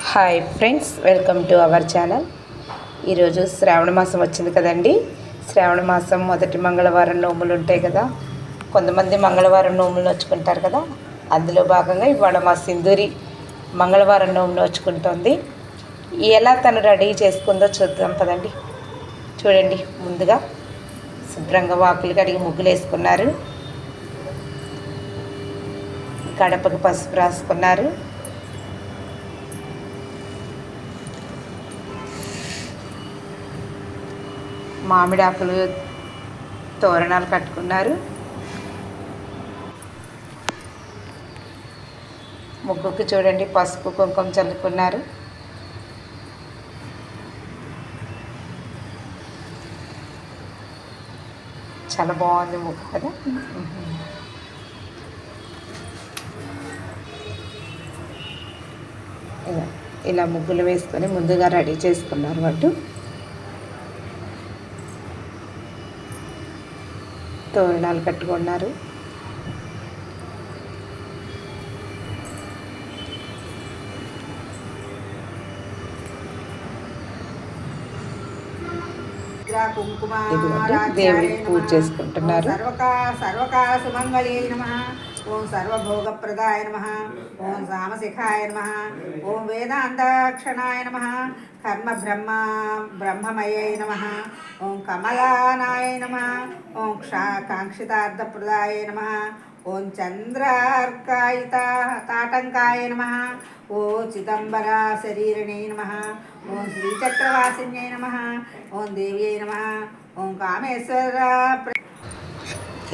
Hi friends, welcome to our channel. ఈరోజు శ్రావణ మాసం వచ్చింది కదండి. శ్రావణ మాసం మొదటి మంగళవారం నోములు ఉంటాయి కదా. కొంతమంది మంగళవారం నోములు నోచుకుంటారు కదా. అందులో భాగంగా ఇవాళ మా సింధూరి మంగళవారం నోము నోచుకుంటుంది. ఎలా తను రెడీ చేసుకుందో చూద్దాం పదండి. చూడండి, ముందుగా శుభ్రంగా వాకిలి కడిగి ముగ్గులు వేసుకున్నారు. గడపకు పసుపు రాసుకున్నారు. మామిడి ఆకులు తోరణాలు కట్టుకున్నారు. ముగ్గుకి చూడండి పసుపు కుంకుమ చల్లుకున్నారు. చాలా బాగుంది ముగ్గు కదా. ఇలా ముగ్గులు వేసుకొని ముందుగా రెడీ చేసుకున్నారు. వాటి తోరణాలు కట్టుకున్నారు. దేవుడికి పూజ చేసుకుంటున్నారు. సర్వకాల సుమంగళే నమః. ఓం సర్వభోగప్రదాయ నమః. ఓం సామశిఖాయ నమః. ఓం వేదాంతాక్షణాయ నమః. కర్మ బ్రహ్మమయై నమః. ఓం కమలానాయ నమః. ఓం కాంక్షితార్థప్రదాయ నమః. ఓం చంద్రార్కాయిత తాటంకాయ నమః. ఓ చిదంబర శరీరిణే నమః. ఓం శ్రీచక్రవాసిన్యై నమః. ఓం దేవ్యై నమః. ఓం కామేశ్వర.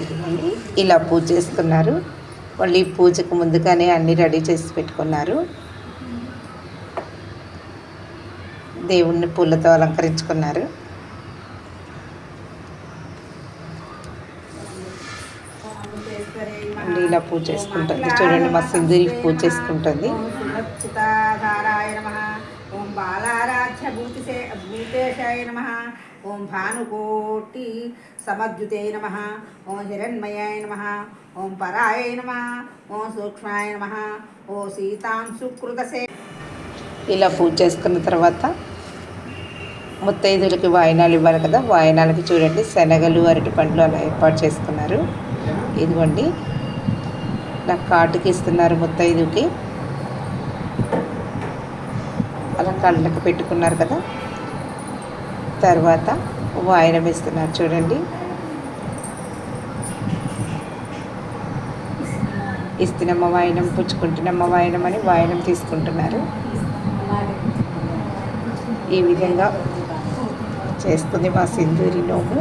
ఇదిగోండి, ఇలా పూజ చేసుకున్నారు. వాళ్ళు ఈ పూజకు ముందుగానే అన్నీ రెడీ చేసి పెట్టుకున్నారు. దేవుణ్ణి పూలతో అలంకరించుకున్నారు. ఇలా పూజ చేసుకుంటుంది. చూడండి, మా సింధూరి పూజ చేసుకుంటుంది. ఓం బాలారాధ్య భూతేశాయ నమః. ఓం భానుకోటి సమద్యుతే నమః. ఓం హిరణ్మయాయ నమః. ఓం పరాయ నమః. ఓం సూక్ష్మాయ నమః. ఓ సీతాం సుకృతసే. ఇలా పూజ చేసుకున్న తర్వాత ముత్తైదులకి వాయినాలు ఇవ్వాలి కదా. వాయినాలకి చూడండి శనగలు, అరటి పండ్లు అలా ఏర్పాటు చేసుకున్నారు. ఇదిగోండి, ఇలా కాటుకి ఇస్తున్నారు ముత్తైదుకి. అలా కళ్ళకి పెట్టుకున్నారు కదా. తర్వాత వాయనం ఇస్తున్నారు. చూడండి, ఇస్తున్నమ్మ వాయనం, పుచ్చుకుంటున్నమ్మ వాయనం అని వాయనం తీసుకుంటున్నారు. ఈ విధంగా చేస్తుంది మా సింధూరి నోము.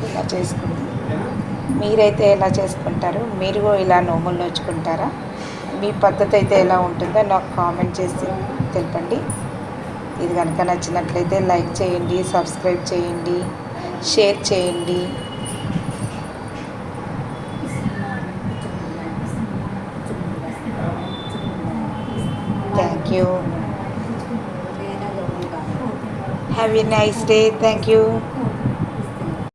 ఇలా చేసుకుంటారు. మీరైతే ఎలా చేసుకుంటారు? మీరు ఇలా నోములు నోచుకుంటారా? మీ పద్ధతి అయితే ఎలా ఉంటుందో నాకు కామెంట్ చేసి తెలపండి. ఇది కనుక నచ్చినట్లయితే లైక్ చేయండి, సబ్స్క్రైబ్ చేయండి, షేర్ చేయండి. Thank you. Have a nice day. Thank you.